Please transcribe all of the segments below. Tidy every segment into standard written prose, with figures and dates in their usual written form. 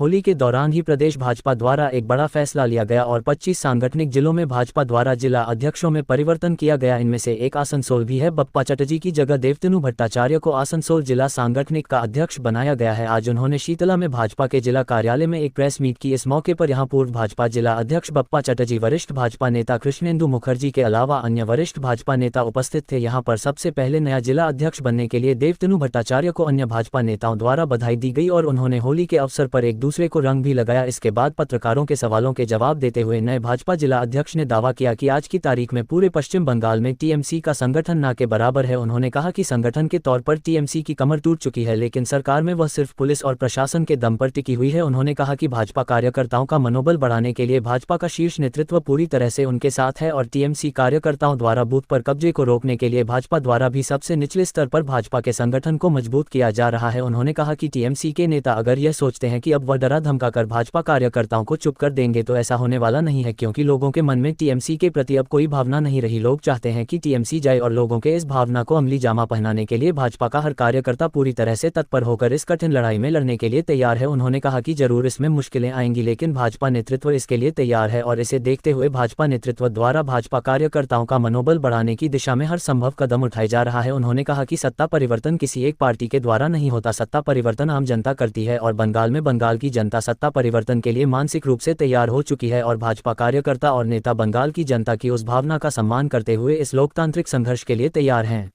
होली के दौरान ही प्रदेश भाजपा द्वारा एक बड़ा फैसला लिया गया और 25 सांगठनिक जिलों में भाजपा द्वारा जिला अध्यक्षों में परिवर्तन किया गया। इनमें से एक आसनसोल भी है। बप्पा चटर्जी की जगह देवतनु भट्टाचार्य को आसनसोल जिला सांगठनिक का अध्यक्ष बनाया गया है। आज उन्होंने शीतला में भाजपा के जिला कार्यालय में एक प्रेस मीट की। इस मौके पर यहां पूर्व भाजपा जिला अध्यक्ष बप्पा चटर्जी, वरिष्ठ भाजपा नेता कृष्णेंदु मुखर्जी के अलावा अन्य वरिष्ठ भाजपा नेता उपस्थित थे। यहां पर सबसे पहले नया जिला अध्यक्ष बनने के लिए देवतनु भट्टाचार्य को अन्य भाजपा नेताओं द्वारा बधाई दी गई और उन्होंने होली के अवसर पर एक दूसरे को रंग भी लगाया। इसके बाद पत्रकारों के सवालों के जवाब देते हुए नए भाजपा जिला अध्यक्ष ने दावा किया कि आज की तारीख में पूरे पश्चिम बंगाल में टीएमसी का संगठन ना के बराबर है। उन्होंने कहा कि संगठन के तौर पर टीएमसी की कमर टूट चुकी है, लेकिन सरकार में वह सिर्फ पुलिस और प्रशासन के दम पर टिकी हुई है। उन्होंने कहा कि भाजपा कार्यकर्ताओं का मनोबल बढ़ाने के लिए भाजपा का शीर्ष नेतृत्व पूरी तरह से उनके साथ है और टीएमसी कार्यकर्ताओं द्वारा बूथ पर कब्जे को रोकने के लिए भाजपा द्वारा भी सबसे निचले स्तर पर भाजपा के संगठन को मजबूत किया जा रहा है। उन्होंने कहा कि टीएमसी के नेता अगर यह सोचते हैं कि अब वह डरा धमकाकर भाजपा कार्यकर्ताओं को चुप कर देंगे तो ऐसा होने वाला नहीं है, क्योंकि लोगों के मन में टीएमसी के प्रति अब कोई भावना नहीं रही। लोग चाहते हैं कि टीएमसी जाए और लोगों के इस भावना को अमली जामा पहनाने के लिए भाजपा का हर कार्यकर्ता पूरी तरह से तत्पर होकर इस कठिन लड़ाई में लड़ने के लिए तैयार है। उन्होंने कहा कि जरूर इसमें मुश्किलें आएंगी, लेकिन भाजपा नेतृत्व इसके लिए तैयार है और इसे देखते हुए भाजपा नेतृत्व द्वारा भाजपा कार्यकर्ताओं का मनोबल बढ़ाने की दिशा में हर संभव कदम उठाए जा रहा है। उन्होंने कहा कि सत्ता परिवर्तन किसी एक पार्टी के द्वारा नहीं होता, सत्ता परिवर्तन आम जनता करती है और बंगाल में बंगाल की जनता सत्ता परिवर्तन के लिए मानसिक रूप से तैयार हो चुकी है और भाजपा कार्यकर्ता और नेता बंगाल की जनता की उस भावना का सम्मान करते हुए इस लोकतांत्रिक संघर्ष के लिए तैयार हैं।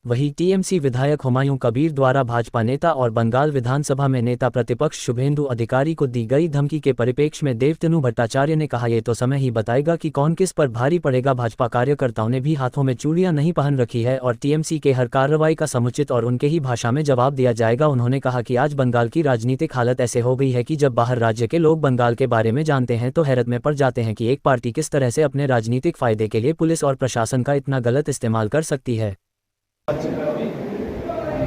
वहीं टीएमसी विधायक हुमायूं कबीर द्वारा भाजपा नेता और बंगाल विधानसभा में नेता प्रतिपक्ष शुभेंदु अधिकारी को दी गई धमकी के परिप्रेक्ष्य में देवतनु भट्टाचार्य ने कहा, ये तो समय ही बताएगा कि कौन किस पर भारी पड़ेगा। भाजपा कार्यकर्ताओं ने भी हाथों में चूड़ियां नहीं पहन रखी है और टीएमसी के हर कार्रवाई का समुचित और उनके ही भाषा में जवाब दिया जाएगा। उन्होंने कहा कि आज बंगाल की राजनीतिक हालत ऐसे हो गई है कि जब बाहर राज्य के लोग बंगाल के बारे में जानते हैं तो हैरत में पड़ जाते हैं कि एक पार्टी किस तरह से अपने राजनीतिक फायदे के लिए पुलिस और प्रशासन का इतना गलत इस्तेमाल कर सकती है।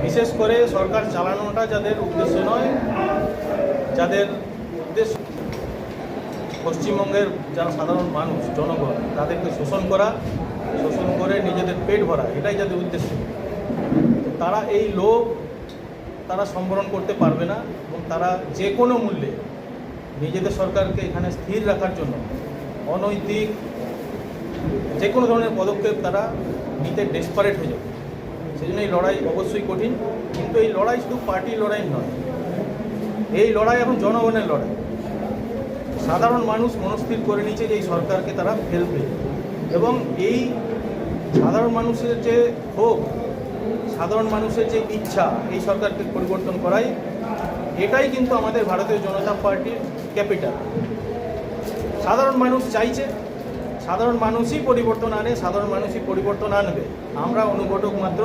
विशेष करे सरकार चालानोटा जादेर उद्देश्य नय, जादेर उद्देश्य पश्चिमबंगेर যারা সাধারণ মানুষ জনগণ তাদেরকে শোষণ করা, শোষণ করে নিজেদের পেট ভরা, এটাই যাদের উদ্দেশ্য। তারা এই লোভ তারা সম্বরণ করতে পারবে না এবং তারা যে কোনো মূল্যে নিজেদের সরকারকে এখানে স্থির রাখার জন্য অনৈতিক যে কোনো ধরনের পদক্ষেপ তারা নিতে ডেসপারেট হয়ে যাবে। সেজন্য এই লড়াই অবশ্যই কঠিন, কিন্তু এই লড়াই শুধু পার্টির লড়াই নয়, এই লড়াই এখন জনগণের লড়াই। সাধারণ মানুষ মনস্থির করে নিচ্ছে যে এই সরকারকে তারা ফেলবে এবং এই সাধারণ মানুষের যে ক্ষোভ, সাধারণ মানুষের যে ইচ্ছা এই সরকারকে পরিবর্তন করাই, এটাই কিন্তু আমাদের ভারতীয় জনতা পার্টির ক্যাপিটাল। সাধারণ মানুষ চাইছে, সাধারণ মানুষই পরিবর্তন আনে, সাধারণ মানুষই পরিবর্তন আনবে। আমরা অনুঘটক মাত্র,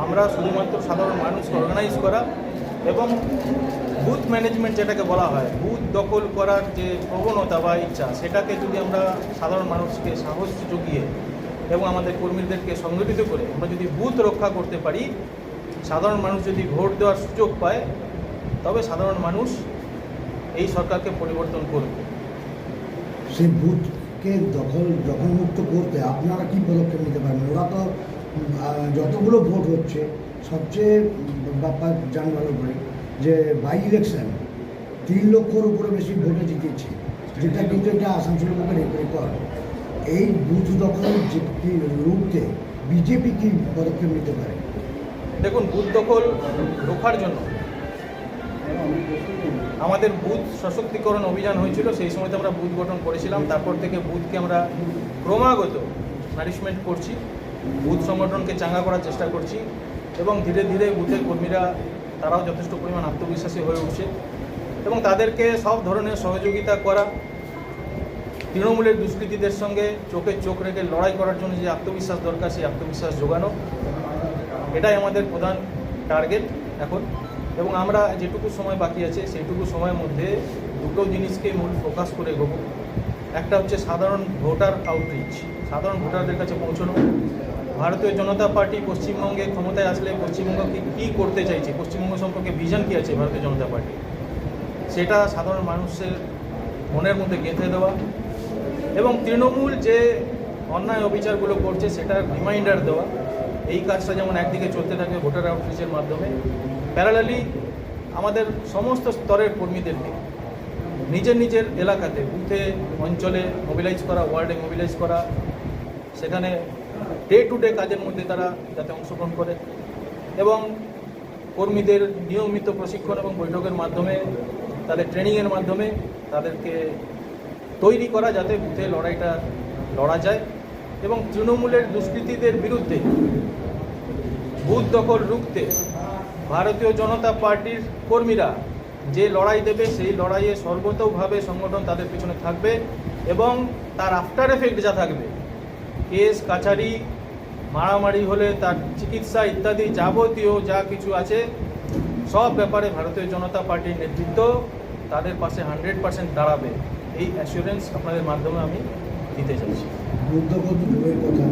আমরা শুধুমাত্র সাধারণ মানুষকে অর্গানাইজ করা এবং বুথ ম্যানেজমেন্ট যেটাকে বলা হয়, বুথ দখল করার যে প্রবণতা বা ইচ্ছা, সেটাকে যদি আমরা সাধারণ মানুষকে সাহস জুগিয়ে এবং আমাদের কর্মীদেরকে সংগঠিত করে আমরা যদি বুথ রক্ষা করতে পারি, সাধারণ মানুষ যদি ভোট দেওয়ার সুযোগ পায়, তবে সাধারণ মানুষ এই সরকারকে পরিবর্তন করবে। সেই বুথকে দখলমুক্ত করতে আপনারা কি পদক্ষেপ নিতে পারেন? ওরা তো যতগুলো ভোট হচ্ছে সবচেয়ে ব্যাপার জান ভালো করে যে বাই ইলেকশন 3 লক্ষর উপরে বেশি ভোটে জিতেছে, যেটা কিন্তু এটা আসানসোলের মধ্যে রেকর্ড। এই বুথ দখল রুখতে বিজেপি কি পদক্ষেপ নিতে পারে? দেখুন, বুথ দখল রোখার জন্য আমাদের বুথ সশক্তিকরণ অভিযান হয়েছিল, সেই সময় আমরা বুথ গঠন করেছিলাম। তারপর থেকে বুথকে আমরা ক্রমাগত নারিশমেন্ট করছি, বুথ সংগঠনকে চাঙ্গা করার চেষ্টা করছি এবং ধীরে ধীরে বুথের কর্মীরা তারাও যথেষ্ট পরিমাণ আত্মবিশ্বাসী হয়ে উঠছে এবং তাদেরকে সব ধরনের সহযোগিতা করা, তৃণমূলের দুষ্কৃতীদের সঙ্গে চোখে চোখ রেখে লড়াই করার জন্য যে আত্মবিশ্বাস দরকার, সেই আত্মবিশ্বাস জোগানো, এটাই আমাদের প্রধান টার্গেট এখন। এবং আমরা যেটুকু সময় বাকি আছে সেইটুকু সময়ের মধ্যে দুটো জিনিসকে মূল ফোকাস করে এগোবো। একটা হচ্ছে সাধারণ ভোটার আউটরিচ, সাধারণ ভোটারদের কাছে পৌঁছানো। ভারতীয় জনতা পার্টি পশ্চিমবঙ্গে ক্ষমতায় আসলে পশ্চিমবঙ্গকে কী করতে চাইছে, পশ্চিমবঙ্গ সম্পর্কে ভিশন কী আছে ভারতীয় জনতা পার্টি, সেটা সাধারণ মানুষের মনের মধ্যে গেঁথে দেওয়া এবং তৃণমূল যে অন্যায় অবিচারগুলো করছে সেটার রিমাইন্ডার দেওয়া। এই কাজটা যেমন একদিকে চলতে থাকে ভোটার আউটরিচের মাধ্যমে, প্যারালালি আমাদের সমস্ত স্তরের কর্মীদেরকে নিজের নিজের এলাকাতে বুথে অঞ্চলে মোবিলাইজ করা, ওয়ার্ডে মোবিলাইজ করা, সেখানে ডে টু ডে কাজের মধ্যে তারা যাতে অংশগ্রহণ করে এবং কর্মীদের নিয়মিত প্রশিক্ষণ এবং বৈঠকের মাধ্যমে তাদের ট্রেনিংয়ের মাধ্যমে তাদেরকে তৈরি করা যাতে বুথে লড়াইটা লড়া যায় এবং তৃণমূলের দুষ্কৃতীদের বিরুদ্ধে বুথ দখল রুখতে ভারতীয় জনতা পার্টির কর্মীরা যে লড়াই দেবে সেই লড়াইয়ে সর্বতোভাবে সংগঠন তাদের পিছনে থাকবে এবং তার আফটার এফেক্ট যা থাকবে, কেস কাছারি, মারামারি হলে তার চিকিৎসা ইত্যাদি যাবতীয় যা কিছু আছে সব ব্যাপারে ভারতীয় জনতা পার্টির নেতৃত্ব তাদের পাশে 100% দাঁড়াবে। এই অ্যাসুরেন্স আপনাদের মাধ্যমে আমি দিতে চাইছি। বুদ্ধ কত দূরের কথা,